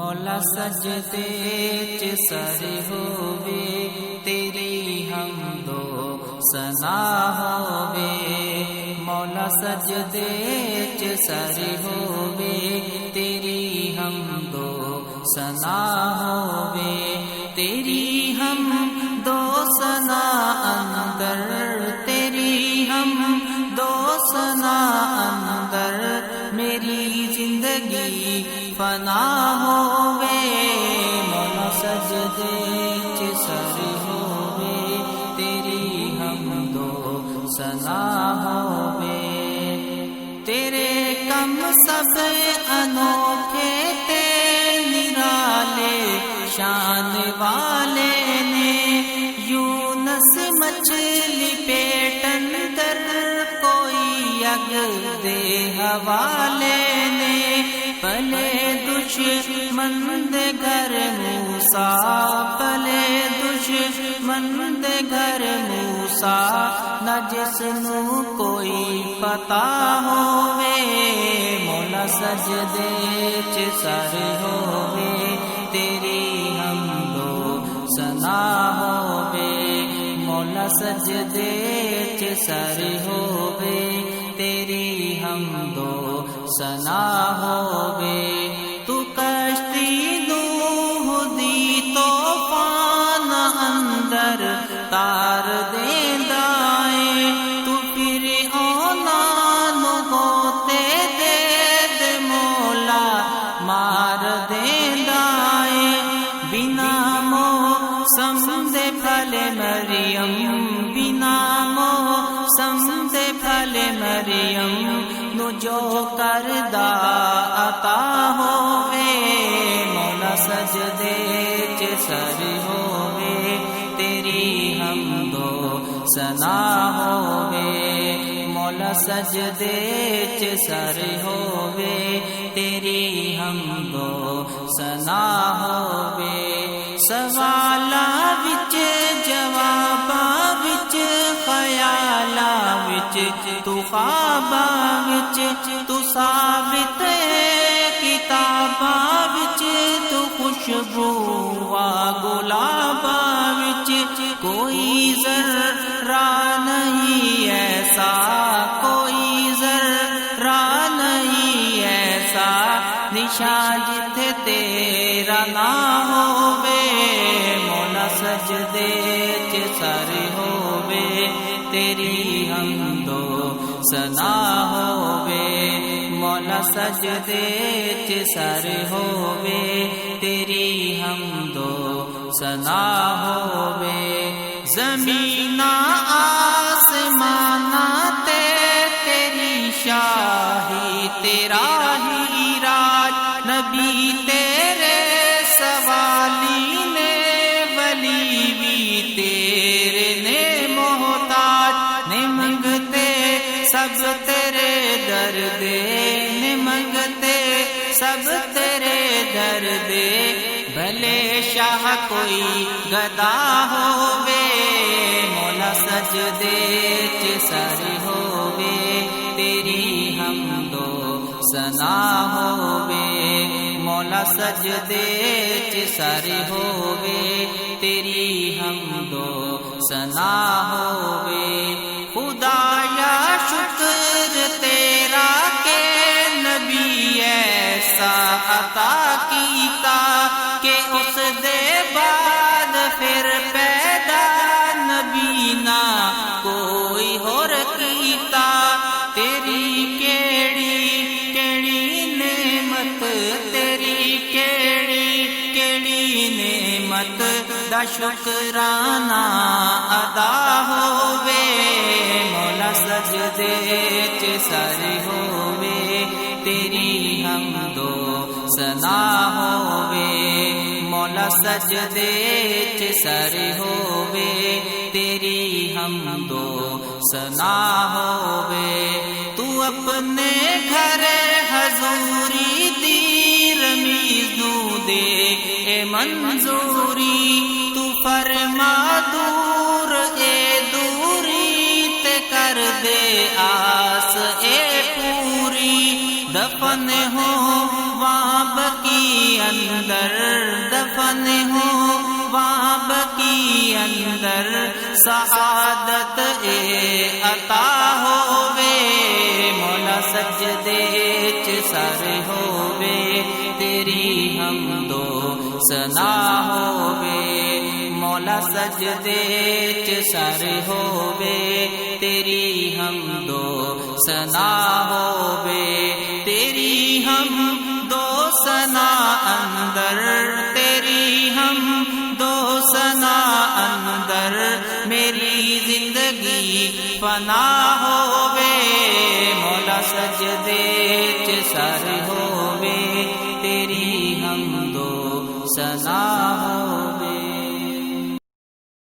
مولا سجدے چ سر ہووے تیری حمد و ثنا ہووے مولا سجدے چ سر ہووے تیری حمد و ثنا ہووے تیری حمد و ثنا اندر تیری حمد و ثنا اندر میری زندگی فنا ہووے مولا سجدے چ سر ہووے تیری حمد و ثنا ہووے تیرے کم سب انوکھے تے نرالے شان والے نے یونس مچھلی پیٹ اندر کوئی اگ دے حوالے نے پلے دشمن دے گھر موسیٰ پلے دشمن دے گھر موسیٰ نہ جس نو کوئی پتا ہووے مولا سجدے چ سر ہووے تیری حمد و ثنا ہووے مولا سجدے چ سر ہووے تیری حمد و ثنا ہووے تو کشتی نوح دی طوفان اندر تار دیندا اے تو فرعوناں نو گوتے دے دے مولا مار دیندا اے بنا موسم دے پھل مریم بنا موسم دے پھل مریم نو جو کردا عطا ہووے مولا سجدے چ سر ہووے تیری حمد و ثنا ہووے مولا سجدے چ سر ہووے تیری حمد و ثنا ہووے سوالاں وچ جواباں وچ خیالاں وچ تو خواباں وچ تو ثابت کتاباں وچ تو خوشبو گلاباں وچ کوئی ذرہ نہیں ایسا کوئی ذرہ نہیں ایسا نشان جتھے تیرا نہ ہووے مولا سجدے چ سر ہووے تیری حمد و ثنا ہووے مولا سجدے چ سر ہووے تیری حمد و ثنا ہووے زمین آسماناں تے تیری شاہی تیرا ہی راج نبی تیرے سوالی نے ولی بھی تیرے نے محتاج نے منگتے سب تیرے در دے نے منگتے سب تیرے در دے بھلے شاہ کوئی گدا ہووے مولا سجدے چ سر ہووے تیری حمد و ثنا ہووے مولا سجدے چ سر ہووے تیری حمد و ثنا ہووے خدایا شکر تیرا کہ نبی ایسا عطا کیتا کہ اس دے بعد پھر پیدا نبی نہ کوئی ہور کیتا تیری کیڑی کیڑی نعمت تیری کیڑی کیڑی نعمت دا شکرانہ ادا ہووے مولا سجدے چ سر ہووے تیری حمد و ثنا ہووے مولا سجدے چ سر ہووے تیری حمد و ثنا ہووے تو اپنے گھر حضوری دی رمیز نو دے اے منظوری تو فرما دور اے دوری تے کر دے آس اے پوری دفن ہو وہاں بقیع اندر دفن ہوں، وہاں بقی اندر سعادت عطا ہووے، مولا سجدے چ سر ہووے، تیری حمد و ثنا ہووے، مولا سجدے چ سر ہووے، تیری حمد و ثنا ہووے، تیری حمد و ثنا اندر، تیری حمد و ثنا اندر میری زندگی فنا ہووے، مولا سجدے چ سر ہو